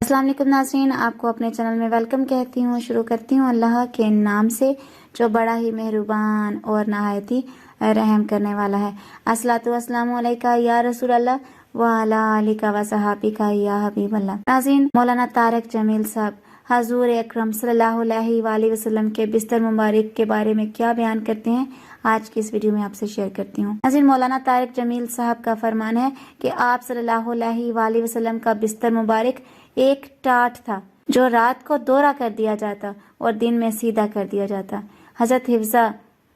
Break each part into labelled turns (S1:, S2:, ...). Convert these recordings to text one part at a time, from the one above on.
S1: अस्सलाम वालेकुम नाज़रीन, आपको अपने चैनल में वेलकम कहती हूँ। शुरू करती हूँ अल्लाह के नाम से जो बड़ा ही मेहरबान और नहायत ही रहम करने वाला है। अस्सलातु वस्सलामु अलैका या रसूल अल्लाह व अला आलिका व सहाबिका या हबीब अल्लाह। नाज़रीन, मौलाना तारिक जमील साहब हजूर अकरम सल्लल्लाहु अलैहि वसल्लम के बिस्तर मुबारक के बारे में क्या बयान करते हैं, आज की इस वीडियो में आपसे शेयर करती हूँ। नाज़रीन, मौलाना तारिक जमील साहब का फरमान है कि आप सल्लल्लाहु अलैहि वसल्लम का बिस्तर मुबारक एक टाट था जो रात को दोहरा कर दिया जाता और दिन में सीधा कर दिया जाता। हजरत हिफ्जा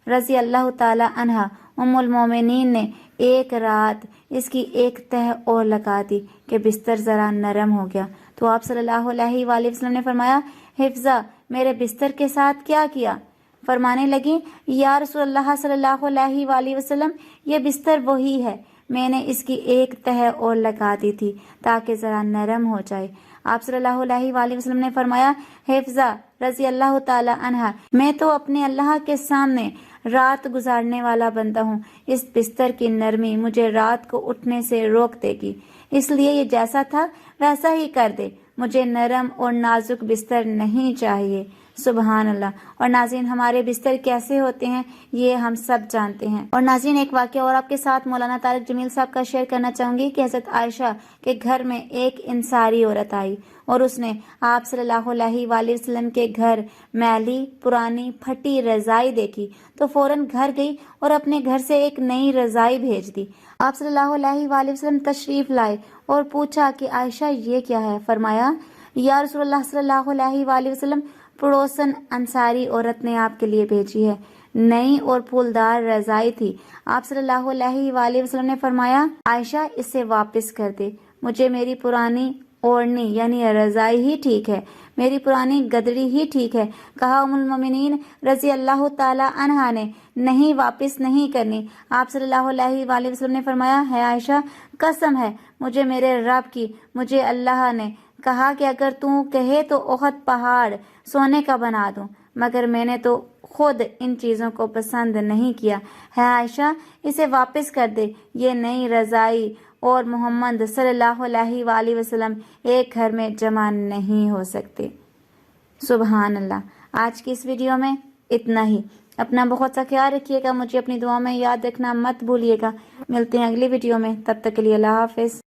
S1: रजी अल्लाह ताला अन्हा उम्मुल मोमिनीन ने एक रात इसकी एक तह और लगा दी कि बिस्तर जरा नरम हो गया, तो आप सल्लल्लाहु अलैहि वसल्लम ने फरमाया, हिफ्जा मेरे बिस्तर के साथ क्या किया? फरमाने लगी, या रसूलल्लाह सल्लल्लाहु अलैहि वसल्लम, ये बिस्तर वही है, मैंने इसकी एक तह और लगा दी थी ताकि जरा नरम हो जाए। आप सल्लल्लाहु अलैहि वसल्लम ने फरमाया, हिफ्जा रजी अल्लाह ताला अन्हा, मैं तो अपने अल्लाह के सामने रात गुजारने वाला बंदा हूँ, इस बिस्तर की नरमी मुझे रात को उठने से रोक देगी, इसलिए ये जैसा था वैसा ही कर दे, मुझे नरम और नाजुक बिस्तर नहीं चाहिए। सुबहान अल्लाह। और नाज़रीन, हमारे बिस्तर कैसे होते हैं ये हम सब जानते हैं। और नाज़रीन, एक वाक़या और आपके साथ मौलाना तारिक जमील साहब का शेयर करना चाहूँगी कि हज़रत आयशा के घर में एक इंसारी औरत आई और उसने आप सल्लल्लाहु अलैहि वसल्लम के घर मैली पुरानी फटी रज़ाई देखी तो फौरन घर गई और अपने घर से एक नई रज़ाई भेज दी। आप सल्लल्लाहु अलैहि वसल्लम तशरीफ़ लाए और पूछा कि आयशा ये क्या है? फरमाया, या रसूलुल्लाह सल्लल्लाहु अलैहि वसल्लम, पड़ोसन अंसारी औरत ने आपके लिए भेजी है, नई और फूलदार रजाई थी। आप सल्लल्लाहु अलैहि वसल्लम ने फरमाया, आयशा इसे वापस कर दे, मुझे मेरी पुरानी ओढ़नी यानी रजाई ही ठीक है, मेरी पुरानी गदड़ी ही ठीक है। कहा उम्मुल मोमिनीन रजी अल्लाह ताला अन्हा ने, नहीं वापस नहीं करनी। आप सल्लल्लाहु अलैहि वसल्लम ने फरमाया, है आयशा कसम है मुझे मेरे रब की, मुझे अल्लाह ने कहा कि अगर तू कहे तो ओहद पहाड़ सोने का बना दूं, मगर मैंने तो खुद इन चीज़ों को पसंद नहीं किया। है आयशा इसे वापस कर दे, ये नई रज़ाई और मोहम्मद सल्लल्लाहु अलैहि वसल्लम एक घर में जमा नहीं हो सकते। सुबहान अल्लाह। आज की इस वीडियो में इतना ही। अपना बहुत सा ख्याल रखिएगा, मुझे अपनी दुआ में याद रखना मत भूलिएगा। मिलते हैं अगली वीडियो में, तब तक के लिए अल्लाह हाफिज़।